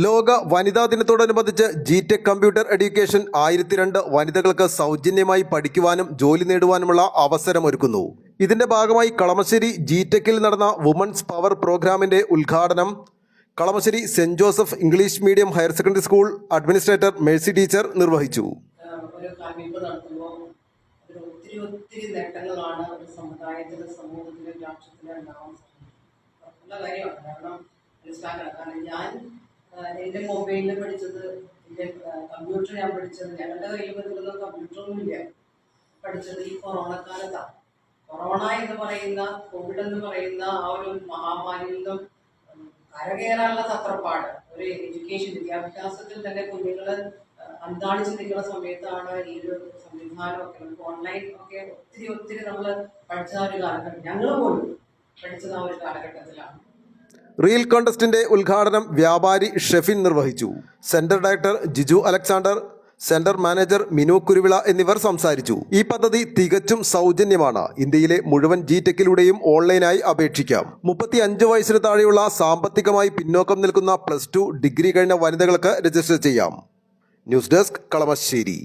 ലോക വനിതാ ദിനത്തോടനുബന്ധിച്ച് ജിടെക് കമ്പ്യൂട്ടർ എഡ്യൂക്കേഷൻ 1002 വനിതകൾക്ക് സൗജന്യമായി പഠിക്കുവാനും ജോലി നേടുവാനുമുള്ള അവസരമൊരുക്കുന്നു. ഇതിന്റെ ഭാഗമായി കളമശ്ശേരി ജിടെക്കിൽ നടന്ന വുമൺസ് പവർ പ്രോഗ്രാമിന്റെ ഉദ്ഘാടനം Kalamassery saint Joseph English medium higher secondary school administrator Mercy teacher നിർവഹിച്ചു. ഒത്തിരി നേട്ടങ്ങളാണ് ഒരു സമുദായത്തിലും സമൂഹത്തിലും രാഷ്ട്രത്തിലും ഉണ്ടാവാൻ കാര്യമാണ്. കാരണം ഞാൻ എൻ്റെ മൊബൈലിൽ പഠിച്ചത്, എൻ്റെ കമ്പ്യൂട്ടർ ഞാൻ പഠിച്ചത്, ഞങ്ങളുടെ കയ്യിൽ പറ്റുന്ന കമ്പ്യൂട്ടറൊന്നും ഇല്ല, പഠിച്ചത് ഈ കൊറോണ കാലത്താണ്. കൊറോണ എന്ന് പറയുന്ന, കോവിഡ് എന്ന് പറയുന്ന ആ ഒരു മഹാമാരിയിൽ നിന്നും കരകയറാനുള്ള തത്രപ്പാട്, ഒരു എഡ്യൂക്കേഷൻ വിദ്യാഭ്യാസത്തിൽ തന്നെ കുഞ്ഞുങ്ങൾ അന്താളിച്ച് നിൽക്കുന്ന സമയത്താണ് ഈ ഒരു സംവിധാനമൊക്കെ, നമുക്ക് ഓൺലൈൻ ഒക്കെ ഒത്തിരി നമ്മൾ പഠിച്ച ഒരു കാലഘട്ടം, ഞങ്ങൾ പോലും പഠിച്ചത് ആ ഒരു കാലഘട്ടത്തിലാണ്. റീൽ കോൺടെസ്റ്റിന്റെ ഉദ്ഘാടനം വ്യാപാരി ഷെഫിൻ നിർവഹിച്ചു. Centre director Jiju Alexander, centre manager Minu Kuruvila എന്നിവർ സംസാരിച്ചു. ഈ പദ്ധതി തികച്ചും സൗജന്യമാണ്. ഇന്ത്യയിലെ മുഴുവൻ ജിടെക്കിലൂടെയും ഓൺലൈനായി അപേക്ഷിക്കാം. 35 വയസ്സിന് താഴെയുള്ള സാമ്പത്തികമായി പിന്നോക്കം നിൽക്കുന്ന +2 ഡിഗ്രി കഴിഞ്ഞ വനിതകൾക്ക് രജിസ്റ്റർ ചെയ്യാം. News desk Kalamassery.